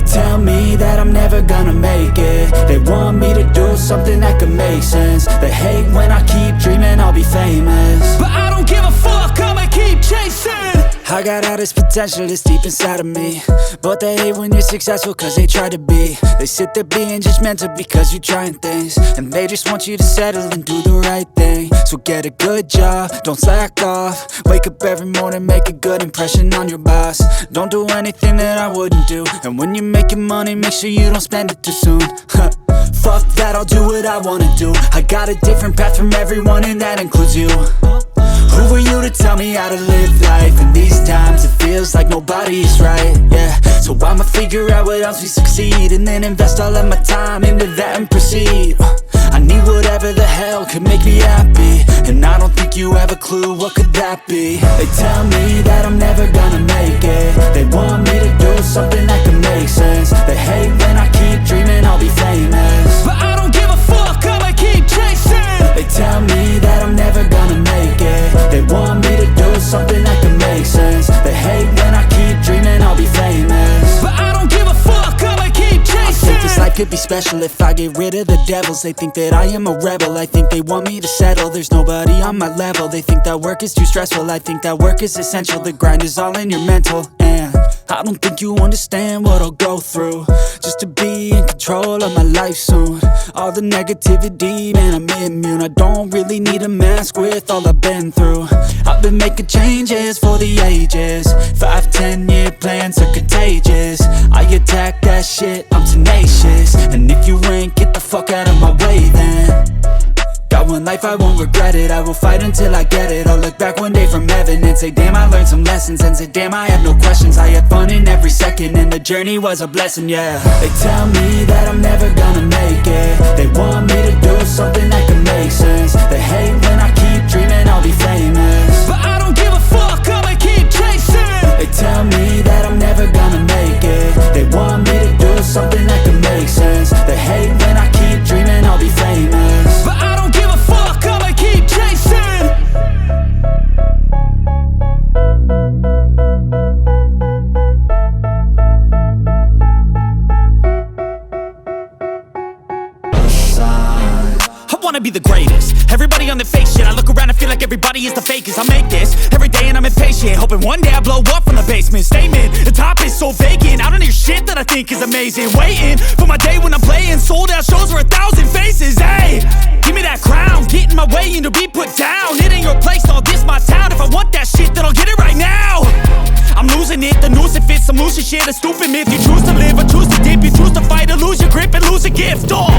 tell me that I'm never gonna make it. They want me to do something that could make sense. They hate when I keep dreaming I'll be famous, but I don't give a fuck, I'ma keep chasing. I got all this potential that's deep inside of me, but they hate when you're successful cause they try to be. They sit there being judgmental because you're trying things, and they just want you to settle and do the right thing. So get a good job, don't slack off. Wake up every morning, make a good impression on your boss. Don't do anything that I wouldn't do, and when you're making money, make sure you don't spend it too soon. Fuck that, I'll do what I wanna do. I got a different path from everyone, and that includes you. Who are you to tell me how to live life? In these times it feels like nobody's right, yeah. So I'ma figure out what else we succeed, and then invest all of my time into that and proceed. I need whatever the hell could make me happy, and I don't think you have a clue what could that be. They tell me that I'm never gonna make it. They want me to do something that can make sense. They hate when I keep dreaming I'll be famous, but I don't give a fuck, I'ma keep chasing. They tell me that I'm never gonna make it. They want me to do something that can make sense. They hate when I keep dreaming I'll be famous, but I don't give a fuck, I'ma keep chasing. I think this life could be special if I get rid of the devils. They think that I am a rebel, I think they want me to settle. There's nobody on my level. They think that work is too stressful, I think that work is essential. The grind is all in your mental, and I don't think you understand what I'll go through just to be in control of my life soon. All the negativity, man, I'm immune. I don't really need a mask with all I've been through. I've been making changes for the ages. 5-10 year plans are contagious. I attack that shit, I'm tenacious. And if you ain't, get the fuck out of my way then. Got one life, I won't regret it. I will fight until I get it. I'll look back one day from heaven and say, damn, I learned some lessons. And say, damn, I have no questions. I had fun in every second, and the journey was a blessing, yeah. They tell me that I'm never gonna make it. They want me to do something that can make sense. They hate when I keep dreaming I'll be famous, but I don't give a fuck, I'ma keep chasing. They tell me that I'm never gonna make it. They want me to do something that can make sense. They hate when I keep dreaming I'll be famous, but I don't give a fuck, I'ma keep chasing. I wanna be the greatest. Everybody on the fake shit. I look around and feel like everybody is the fakest. I make this every day and I'm impatient, hoping one day I blow up from the basement. Statement, the top is so vacant. I don't hear shit that I think is amazing. Waiting for my day when I'm playing sold out shows for 1,000 faces. Hey, give me that crown, get in my way and to be put down. It ain't your place, no, this my town. If I want that shit, then I'll get it right now. I'm losing it, the noose it fits, some losing shit, a stupid myth. You choose to live or choose to dip, you choose to fight or lose your grip and lose a gift. Oh.